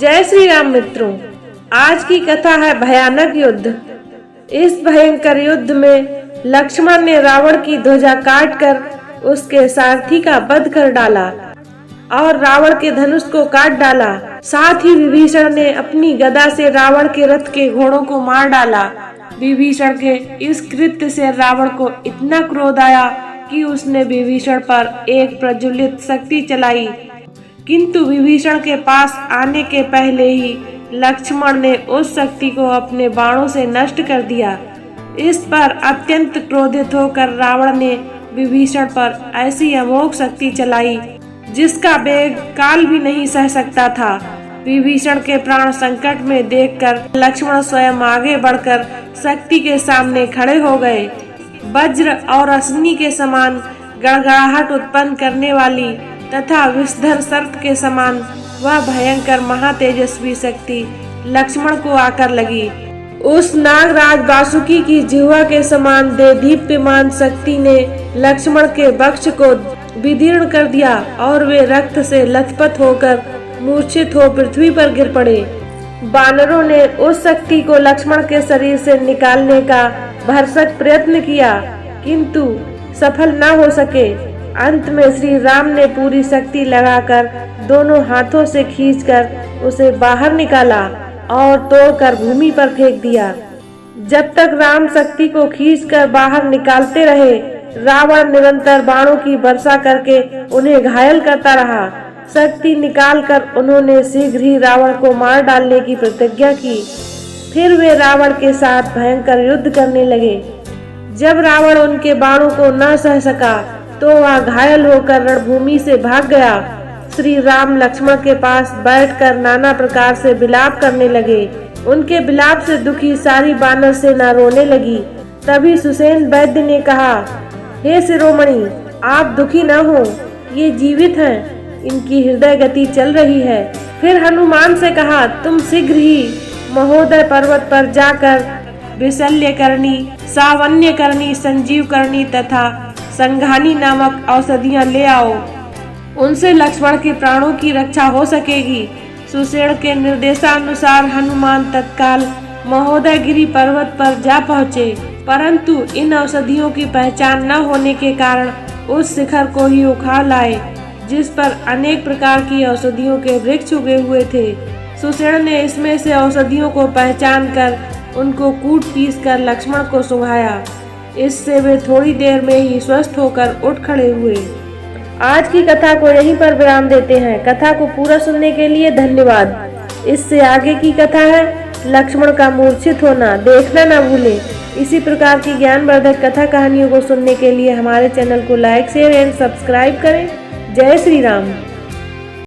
जय श्री राम मित्रों, आज की कथा है भयानक युद्ध। इस भयंकर युद्ध में लक्ष्मण ने रावण की ध्वजा काटकर उसके सारथी का वध कर डाला और रावण के धनुष को काट डाला। साथ ही विभीषण ने अपनी गदा से रावण के रथ के घोड़ों को मार डाला। विभीषण के इस कृत्य से रावण को इतना क्रोध आया कि उसने विभीषण पर एक प्रज्वलित शक्ति चलाई, किंतु विभीषण के पास आने के पहले ही लक्ष्मण ने उस शक्ति को अपने बाणों से नष्ट कर दिया। इस पर अत्यंत क्रोधित होकर रावण ने विभीषण पर ऐसी अमोघ शक्ति चलाई जिसका वेग काल भी नहीं सह सकता था। विभीषण के प्राण संकट में देखकर लक्ष्मण स्वयं आगे बढ़कर शक्ति के सामने खड़े हो गए। वज्र और अश्नि के समान गड़गड़ाहट उत्पन्न करने वाली तथा विषधर सर्प के समान वह भयंकर महातेजस्वी शक्ति लक्ष्मण को आकर लगी। उस नागराज वासुकी की जिह्वा के समान देदीप्यमान शक्ति ने लक्ष्मण के वक्ष को विदीर्ण कर दिया और वे रक्त से लथपथ होकर मूर्छित हो पृथ्वी पर गिर पड़े। बानरों ने उस शक्ति को लक्ष्मण के शरीर से निकालने का भरसक प्रयत्न किया, किंतु सफल न हो सके। अंत में श्री राम ने पूरी शक्ति लगाकर दोनों हाथों से खींचकर उसे बाहर निकाला और तोड़कर भूमि पर फेंक दिया। जब तक राम शक्ति को खींचकर बाहर निकालते रहे, रावण निरंतर बाणों की वर्षा करके उन्हें घायल करता रहा। शक्ति निकालकर उन्होंने शीघ्र ही रावण को मार डालने की प्रतिज्ञा की। फिर वे रावण के साथ भयंकर युद्ध करने लगे। जब रावण उनके बाणों को न सह सका तो वह घायल होकर रणभूमि से भाग गया। श्री राम लक्ष्मण के पास बैठकर नाना प्रकार से विलाप करने लगे। उनके विलाप से दुखी सारी वानर सेना रोने लगी। तभी सुसेन वैद्य ने कहा, हे शिरोमणि, आप दुखी न हो, ये जीवित हैं, इनकी हृदय गति चल रही है। फिर हनुमान से कहा, तुम शीघ्र ही महोदय पर्वत पर जाकर विशल्यकर्णी, सावन्यकर्णी, संजीवकर्णी तथा संघानी नामक औषधियां ले आओ। उनसे लक्ष्मण के प्राणों की रक्षा हो सकेगी। सुसेन के निर्देशानुसार हनुमान तत्काल महोदयगिरी पर्वत पर जा पहुँचे, परंतु इन औषधियों की पहचान न होने के कारण उस शिखर को ही उखाड़ लाए, जिस पर अनेक प्रकार की औषधियों के वृक्ष उगे हुए थे। सुसेन ने इसमें से औषधियों को पहचान कर उनको कूट पीस कर लक्ष्मण को सुंघाया। इससे वे थोड़ी देर में ही स्वस्थ होकर उठ खड़े हुए। आज की कथा को यहीं पर विराम देते हैं। कथा को पूरा सुनने के लिए धन्यवाद। इससे आगे की कथा है लक्ष्मण का मूर्छित होना, देखना ना भूलें। इसी प्रकार की ज्ञानवर्धक कथा कहानियों को सुनने के लिए हमारे चैनल को लाइक, शेयर एंड सब्सक्राइब करें। जय श्री राम।